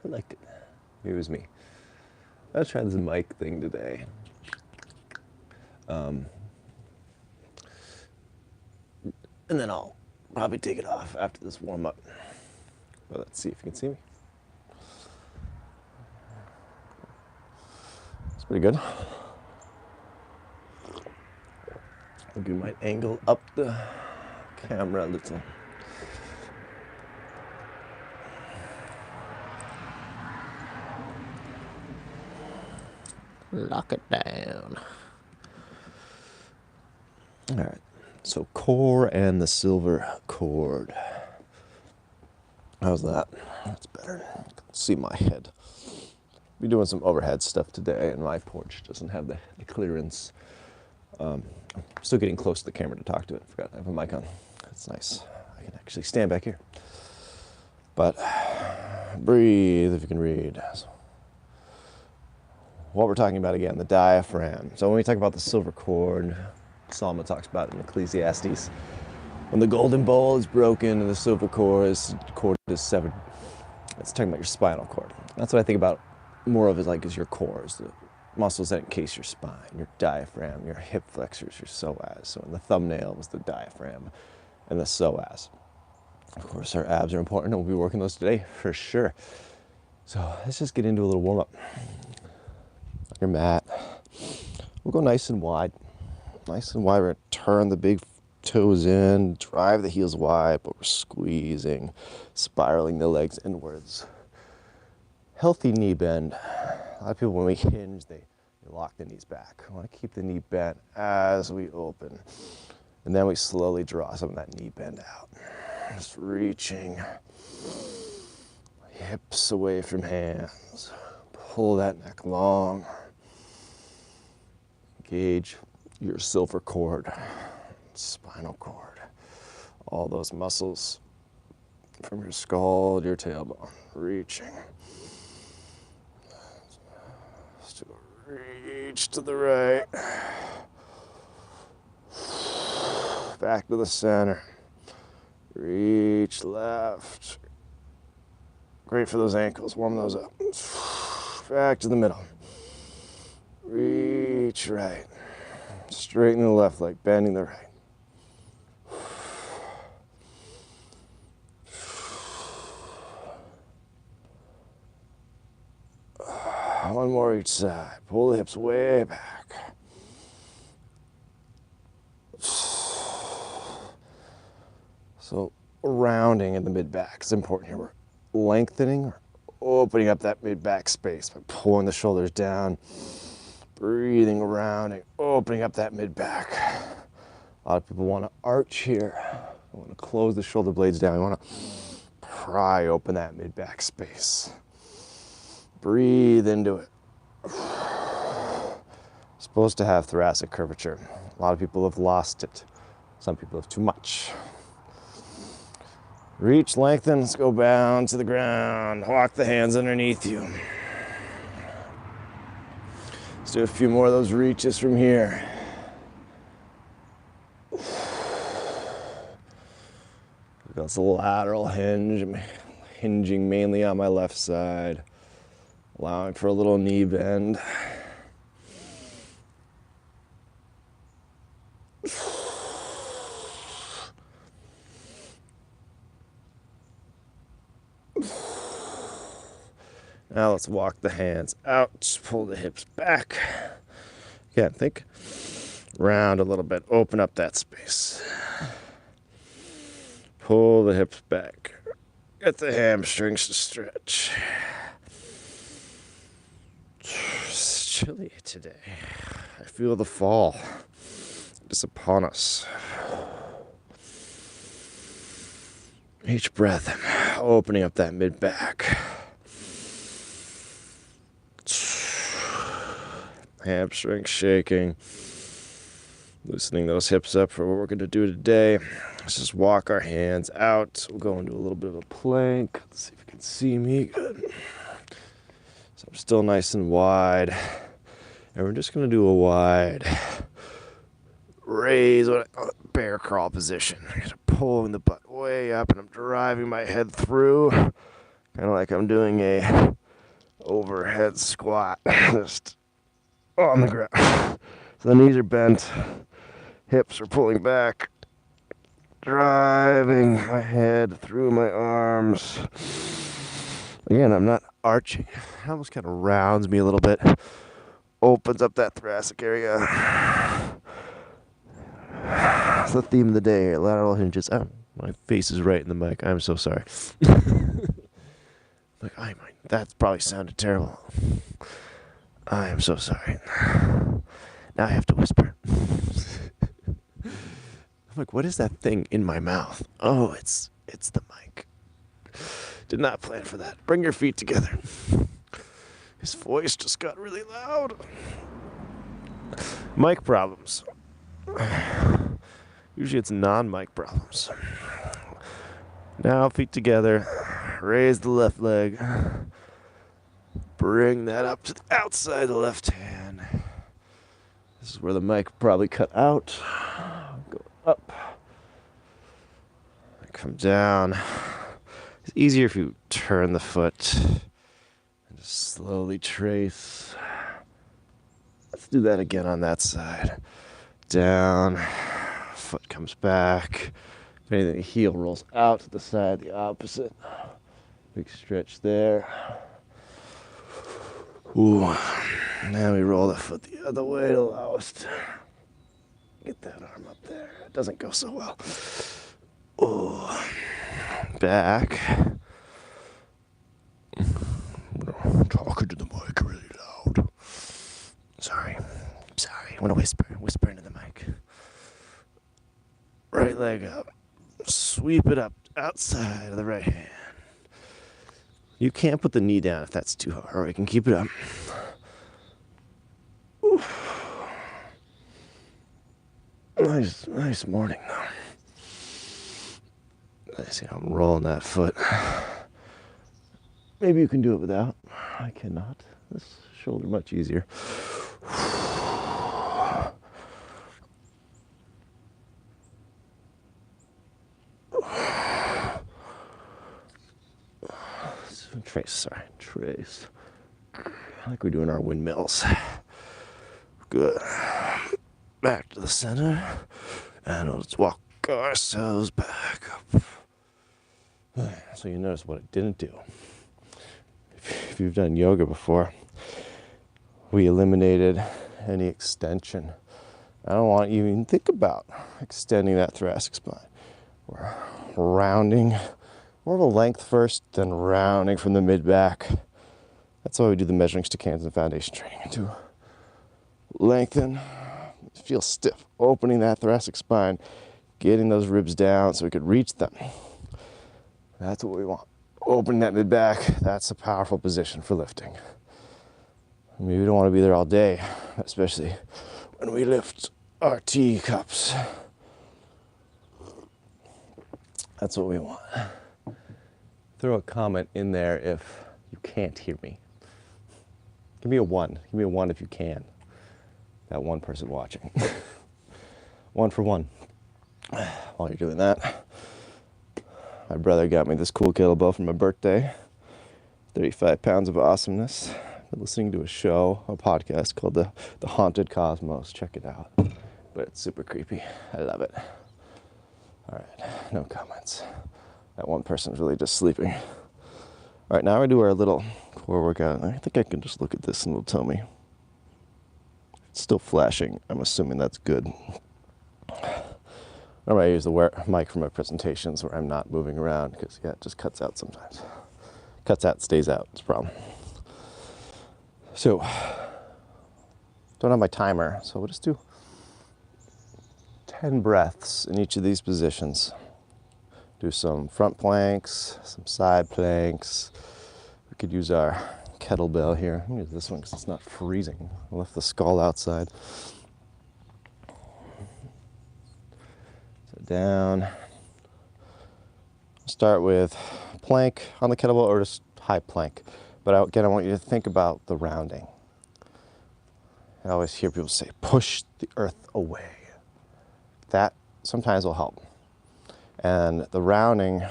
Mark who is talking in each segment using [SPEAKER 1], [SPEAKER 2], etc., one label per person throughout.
[SPEAKER 1] liked it. It was me. I tried this mic thing today. And then I'll probably take it off after this warm up. But let's see if you can see me. It's pretty good. I think we might angle up the camera a little. Lock it down. All right. So core and the silver cord. How's that? That's better. You can see my head. Be doing some overhead stuff today, and my porch doesn't have the clearance. I'm still getting close to the camera to talk to it. I forgot I have a mic on. That's nice. I can actually stand back here. But breathe if you can read. So, what we're talking about again, the diaphragm. So when we talk about the silver cord, Solomon talks about it in Ecclesiastes. When the golden bowl is broken and the silver cord is severed, it's talking about your spinal cord. That's what I think about more of it like is your cores, the muscles that encase your spine, your diaphragm, your hip flexors, your psoas. So in the thumbnail was the diaphragm and the psoas. Of course, our abs are important, and we'll be working those today for sure. So let's just get into a little warm up. On your mat, we'll go nice and wide. Nice and wide. We're going to turn the big toes in, drive the heels wide, but we're squeezing, spiraling the legs inwards. Healthy knee bend. A lot of people, when we hinge, they lock the knees back. We want to keep the knee bent as we open. And then we slowly draw some of that knee bend out. Just reaching hips away from hands. Pull that neck long. Engage your silver cord, spinal cord, all those muscles from your skull to your tailbone, reaching. Reach to the right. Back to the center. Reach left. Great for those ankles. Warm those up. Back to the middle. Reach right. Straighten the left leg, bending the right. One more each side. Pull the hips way back. So rounding in the mid-back is important here. We're lengthening or opening up that mid-back space by pulling the shoulders down, breathing, rounding, opening up that mid-back. A lot of people want to arch here. They want to close the shoulder blades down. We want to pry open that mid-back space. Breathe into it. Supposed to have thoracic curvature. A lot of people have lost it. Some people have too much. Reach, lengthen, let's go down to the ground. Walk the hands underneath you. Let's do a few more of those reaches from here. That's a lateral hinge. I'm hinging mainly on my left side, allowing for a little knee bend. Now let's walk the hands out, pull the hips back. Again, think round a little bit, open up that space. Pull the hips back. Get the hamstrings to stretch. It's chilly today. I feel the fall. It's upon us. Each breath, I'm opening up that mid-back. Hamstrings shaking. Loosening those hips up for what we're going to do today. Let's just walk our hands out. We'll go into a little bit of a plank. Let's see if you can see me. Good. So I'm still nice and wide. And we're just going to do a wide raise, bear crawl position. I'm pulling the butt way up and I'm driving my head through. Kind of like I'm doing a overhead squat, just on the ground. So the knees are bent, hips are pulling back, driving my head through my arms. Again, I'm not arching. It almost kind of rounds me a little bit, opens up that thoracic area. It's the theme of the day, lateral hinges. Oh, my face is right in the mic. I'm so sorry. That probably sounded terrible. I am so sorry. Now I have to whisper. I'm like, what is that thing in my mouth? Oh, it's the mic. Did not plan for that. Bring your feet together. His voice just got really loud. Mic problems. Usually it's non-mic problems. Now feet together. Raise the left leg. Bring that up to the outside of the left hand. This is where the mic probably cut out. Go up. Come down. It's easier if you turn the foot and just slowly trace. Let's do that again on that side. Down. Foot comes back. If anything, the heel rolls out to the side, the opposite. Big stretch there. Ooh. Now we roll the foot the other way to allow us to get that arm up there. It doesn't go so well. Ooh. Back. I'm talking to the mic really loud. Sorry. I'm gonna whisper into the mic. Right leg up. Sweep it up outside of the right hand. You can't put the knee down if that's too hard, or you can keep it up. Oof. Nice morning though. I see I'm rolling that foot. Maybe you can do it without. I cannot. This shoulder much easier. Trace. Like we're doing our windmills. Good. Back to the center. And let's walk ourselves back up. So you notice what it didn't do. If you've done yoga before, we eliminated any extension. I don't want you to even think about extending that thoracic spine. We're rounding. More of a length first, then rounding from the mid-back. That's why we do the measuring stick hands in foundation training. To lengthen, feel stiff, opening that thoracic spine, getting those ribs down so we could reach them. That's what we want. Opening that mid-back, that's a powerful position for lifting. Maybe we don't want to be there all day, especially when we lift our teacups. That's what we want. Throw a comment in there if you can't hear me. Give me a 1. Give me a 1 if you can. That one person watching. 1 for 1. While you're doing that, my brother got me this cool kettlebell for my birthday. 35 pounds of awesomeness. I've been listening to a podcast called The Haunted Cosmos. Check it out. But it's super creepy. I love it. All right, no comments. That one person's really just sleeping. All right, now we do our little core workout. I think I can just look at this and it'll tell me. It's still flashing. I'm assuming that's good. Normally I use the mic for my presentations where I'm not moving around because, it just cuts out sometimes. Cuts out, stays out. It's a problem. So, don't have my timer, so we'll just do 10 breaths in each of these positions. Do some front planks, some side planks. We could use our kettlebell here. I'm gonna use this one because it's not freezing. I left the skull outside. So down. Start with plank on the kettlebell or just high plank. But again, I want you to think about the rounding. I always hear people say, push the earth away. That sometimes will help. And the rounding,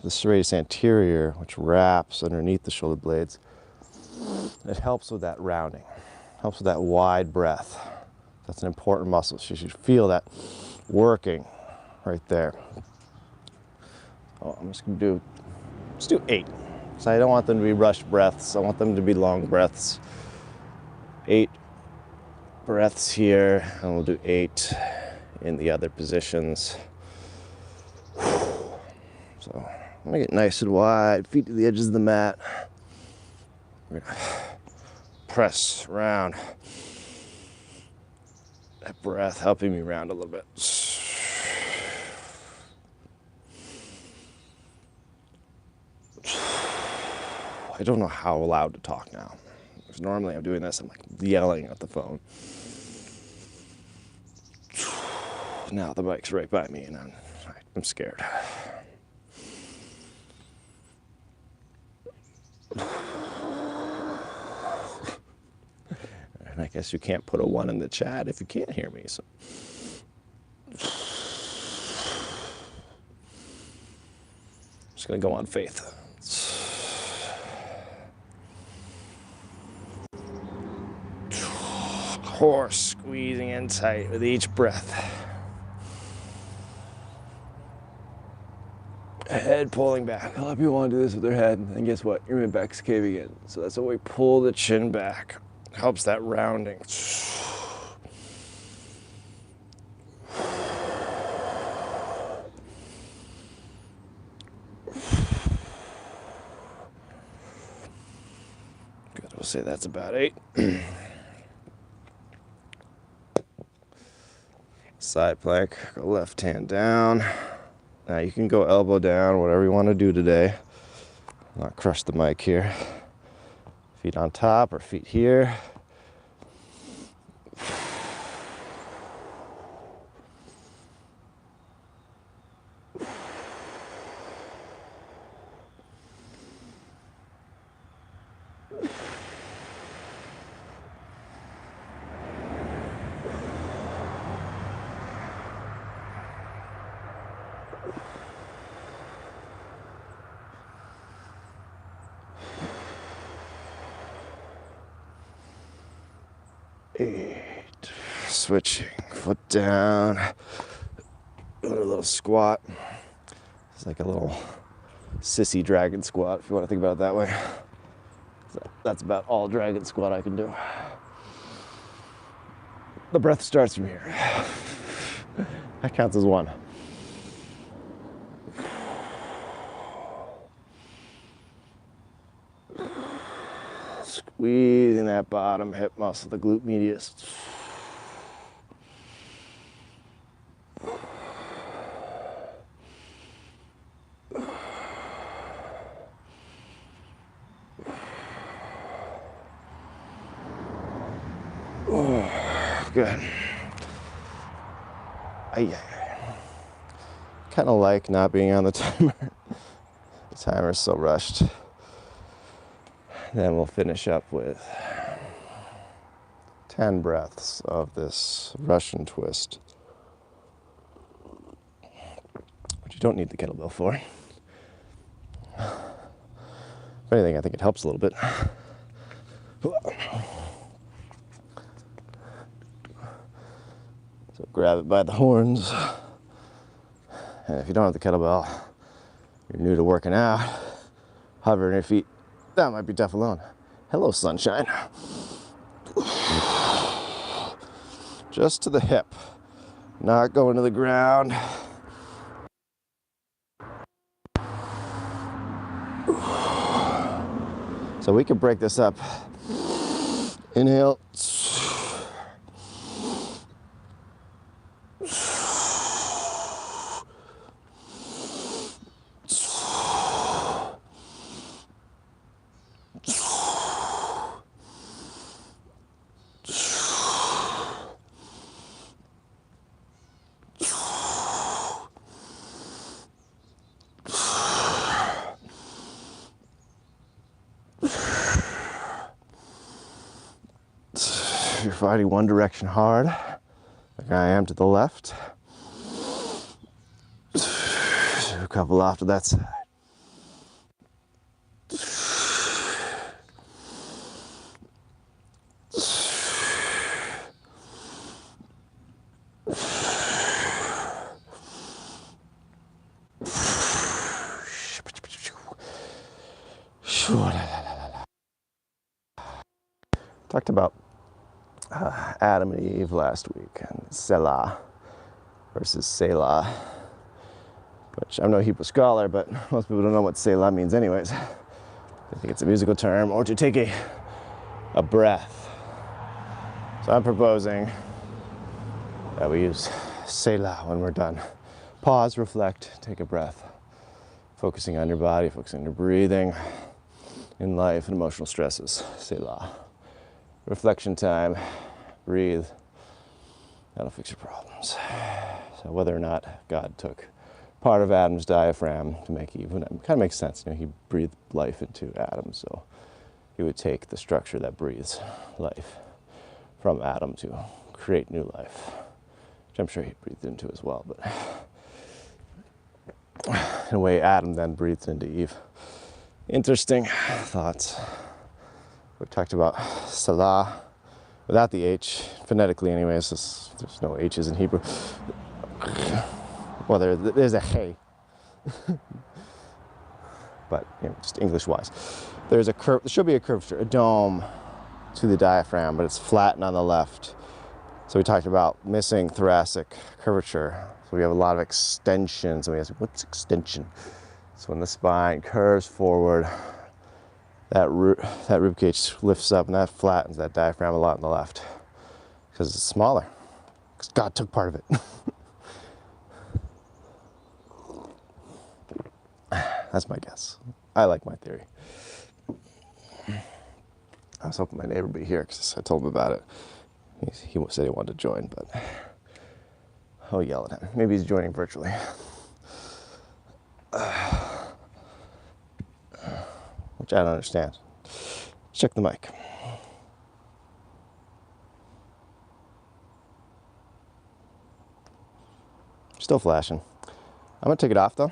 [SPEAKER 1] the serratus anterior, which wraps underneath the shoulder blades. It helps with that rounding, helps with that wide breath. That's an important muscle. So you should feel that working right there. Oh, I'm just gonna do, let's do 8. So I don't want them to be rushed breaths. I want them to be long breaths. 8 breaths here, and we'll do 8 in the other positions. So I'm gonna get nice and wide, feet to the edges of the mat. We're gonna press round. That breath helping me round a little bit. I don't know how loud to talk now. Because normally I'm doing this, I'm like yelling at the phone. Now the bike's right by me and I'm scared. And I guess you can't put a 1 in the chat if you can't hear me. So. Just gonna go on faith. Core squeezing in tight with each breath. Head pulling back. A lot of people want to do this with their head, and guess what? Your mid-back's caving in. So that's why we pull the chin back. Helps that rounding. Good, we'll say that's about 8. Side plank, go left hand down. Now you can go elbow down, whatever you want to do today. Not crush the mic here. Feet on top or feet here. Switching, foot down, doing a little squat. It's like a little sissy dragon squat, if you want to think about it that way. So that's about all dragon squat I can do. The breath starts from here. That counts as 1. Squeezing that bottom hip muscle, the glute medius. Good. I kind of like not being on the timer. The timer's so rushed. Then we'll finish up with 10 breaths of this Russian twist, which you don't need the kettlebell for. If anything, I think it helps a little bit. So grab it by the horns. And if you don't have the kettlebell, you're new to working out, hovering your feet, that might be tough alone. Hello, sunshine. Just to the hip, not going to the ground. So we can break this up. Inhale. You're fighting one direction hard, like I am to the left. Do a couple off to that side. Talked about Adam and Eve last week, and Selah versus Selah, which I'm no Hebrew scholar, but most people don't know what Selah means anyways. I think it's a musical term, or to take a breath. So I'm proposing that we use Selah when we're done. Pause, reflect, take a breath. Focusing on your body, focusing on your breathing in life and emotional stresses. Selah. Reflection time, breathe. That'll fix your problems. So whether or not God took part of Adam's diaphragm to make Eve, and it kind of makes sense. You know, he breathed life into Adam, so he would take the structure that breathes life from Adam to create new life, which I'm sure he breathed into as well. But in a way, Adam then breathed into Eve. Interesting thoughts. We've talked about Salah without the H, phonetically anyways. There's no H's in Hebrew. Well, there's a hey, but you know, just English-wise. There should be a curvature, a dome to the diaphragm, but it's flattened on the left. So we talked about missing thoracic curvature. So we have a lot of extension. So we ask, what's extension? So when the spine curves forward, that rib cage lifts up and that flattens that diaphragm a lot on the left because it's smaller, because God took part of it. That's my guess. I like my theory. I was hoping my neighbor would be here because I told him about it. He said he wanted to join, but I'll yell at him. Maybe he's joining virtually. Which I don't understand. Check the mic. Still flashing. I'm gonna take it off though.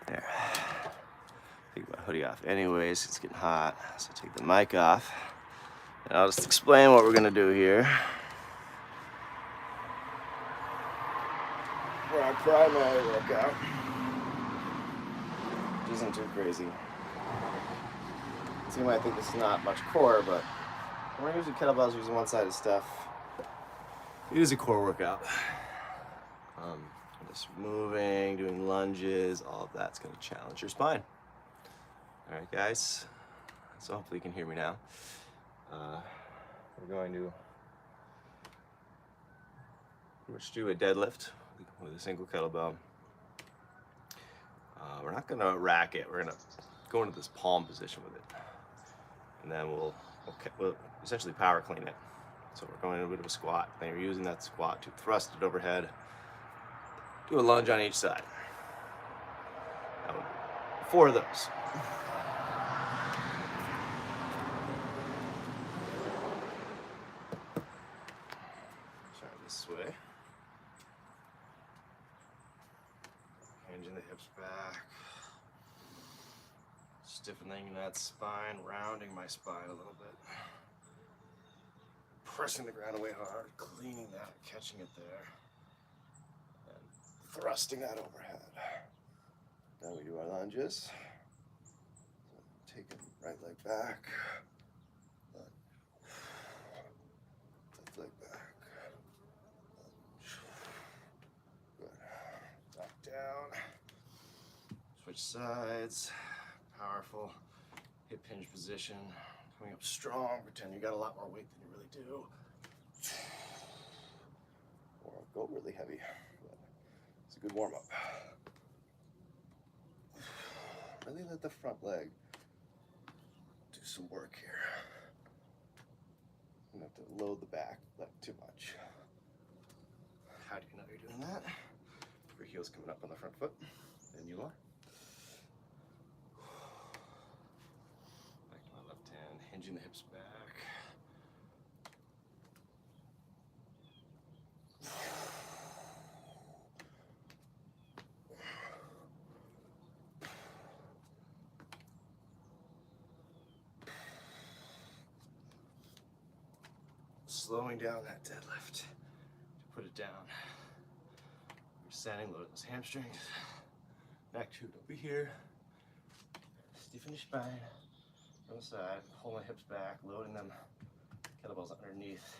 [SPEAKER 1] There. Take my hoodie off anyways, it's getting hot. So take the mic off. And I'll just explain what we're gonna do here. For our primary workout, which isn't too crazy. So you might think this is not much core, but when we're using kettlebells, using one-sided stuff, it is a core workout. Just moving, doing lunges, all of that's gonna challenge your spine. All right, guys, so hopefully you can hear me now. We're going to pretty much do a deadlift with a single kettlebell. We're not gonna rack it, we're gonna go into this palm position with it. And then we'll essentially power clean it. So we're going into a bit of a squat. Then you're using that squat to thrust it overhead. Do a lunge on each side. That would be 4 of those. Try this way. Hinging the hips back. Stiffening that spine, rounding my spine a little bit. Pressing the ground away hard, cleaning that, catching it there. Thrusting that overhead. Then we do our lunges. Taking right leg back. Left leg back. Good. Back down. Switch sides. Powerful hip hinge position. Coming up strong. Pretend you got a lot more weight than you really do. Or go really heavy. It's a good warm-up. Really let the front leg do some work here. You don't have to load the back leg too much. How do you know you're doing that? Your heel's coming up on the front foot, and you are. Back to my left hand, hinging the hips back. slowing down that deadlift to put it down. You're standing, load those hamstrings. Neck shoot over here. Stiffen your spine from the side. Pull my hips back, loading them. Kettlebells underneath,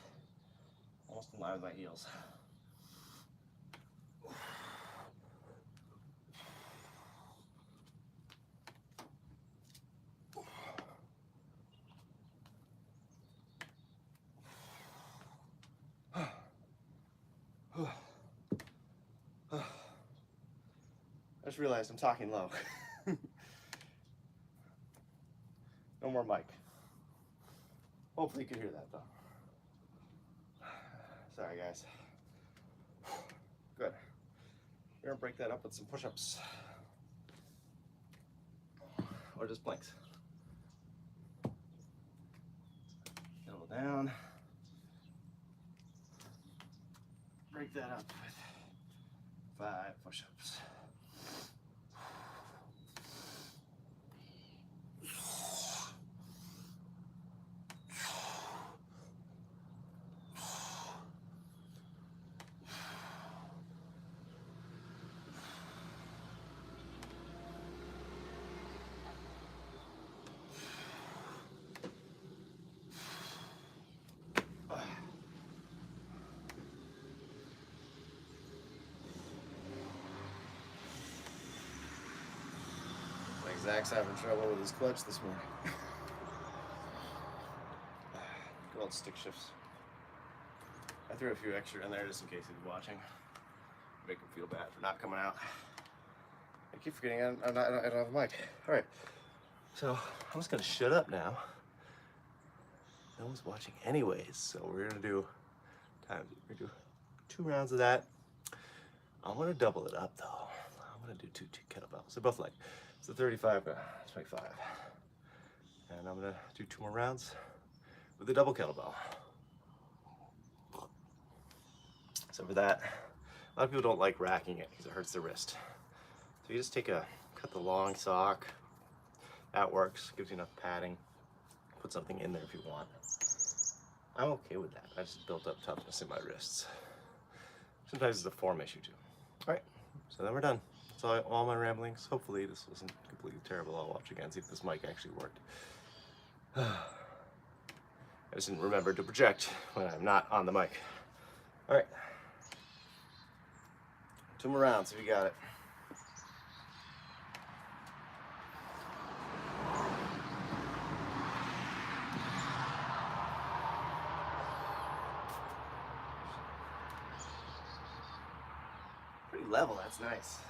[SPEAKER 1] almost in line with my heels. I just realized I'm talking low. No more mic. Hopefully you can hear that though. Sorry guys. Good. We're gonna break that up with some push-ups. Or just planks. Kettle down. Break that up with 5 push-ups. Zach's having trouble with his clutch this morning. Good old stick shifts. I threw a few extra in there just in case he was watching. Make him feel bad for not coming out. I keep forgetting I don't have a mic. All right, so I'm just gonna shut up now. No one's watching anyways, so we're gonna do 2 rounds of that. I'm gonna double it up though. I'm gonna do two kettlebells. They're both like, so 35, 25. And I'm gonna do 2 more rounds with the double kettlebell. So for that, a lot of people don't like racking it because it hurts their wrist. So you just cut the long sock. That works, gives you enough padding. Put something in there if you want. I'm okay with that. I just built up toughness in my wrists. Sometimes it's a form issue too. All right, so then we're done. That's all my ramblings. Hopefully this wasn't completely terrible. I'll watch again, see if this mic actually worked. I just didn't remember to project when I'm not on the mic. All right. 2 more rounds if you got it. Pretty level, that's nice.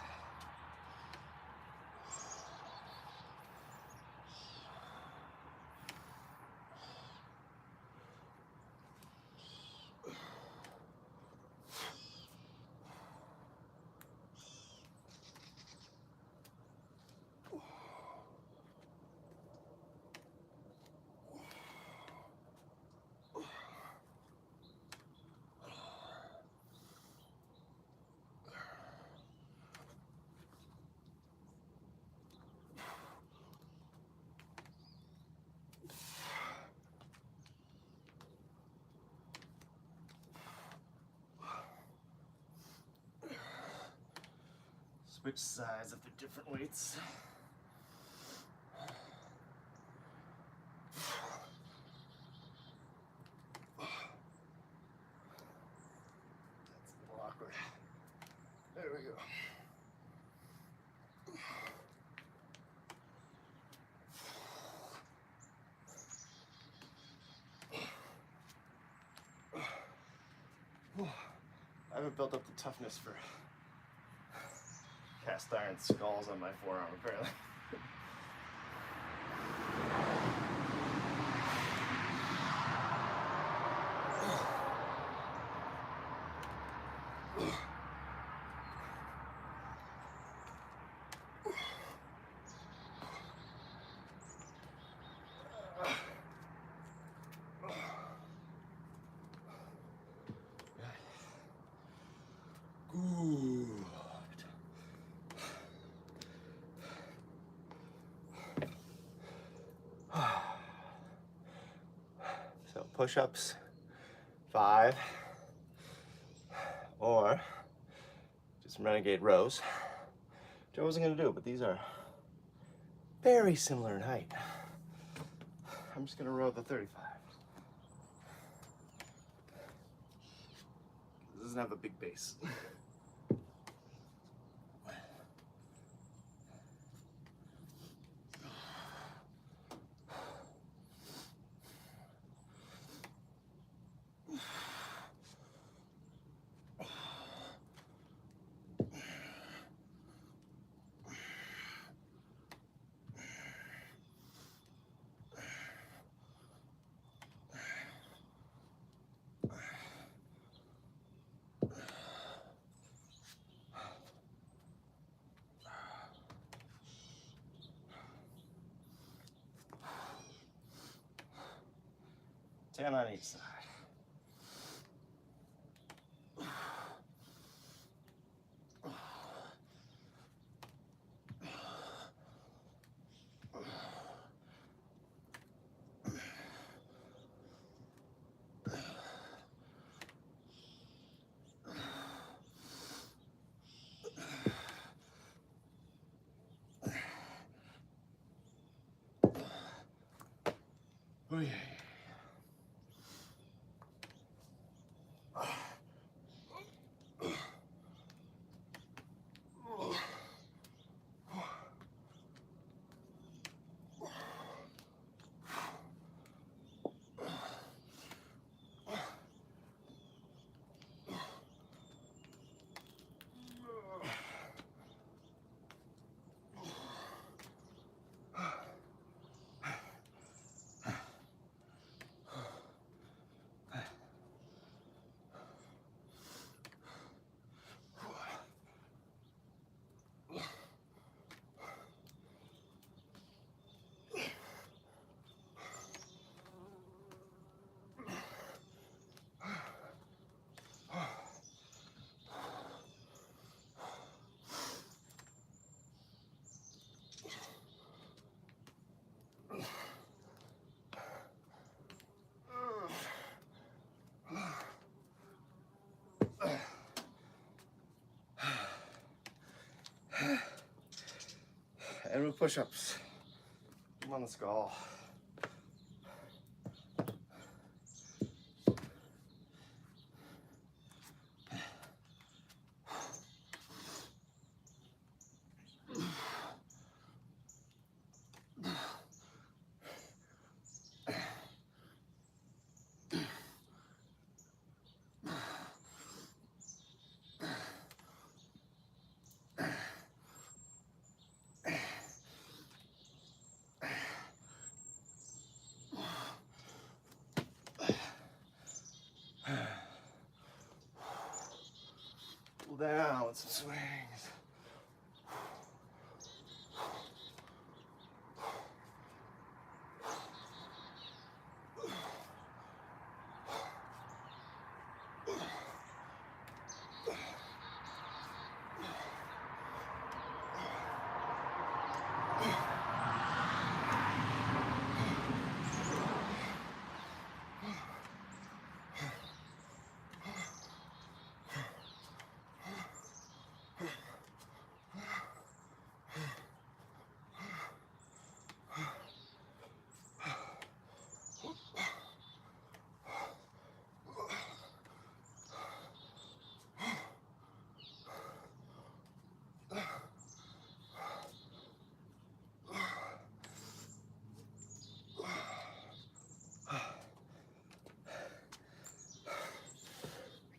[SPEAKER 1] Switch sides of the different weights. That's a little awkward. There we go. I haven't built up the toughness for cast iron skulls on my forearm, apparently. So push-ups, 5, or just renegade rows, which I wasn't going to do, but these are very similar in height. I'm just going to row the 35. It doesn't have a big base. Ten on each side. Oh yeah. And with push-ups. I'm on the skull. Pull down with some swings.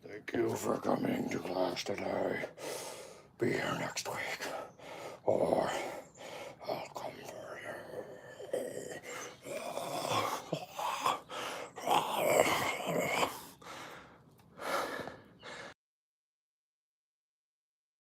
[SPEAKER 1] Thank you for coming to class today. Be here next week. Or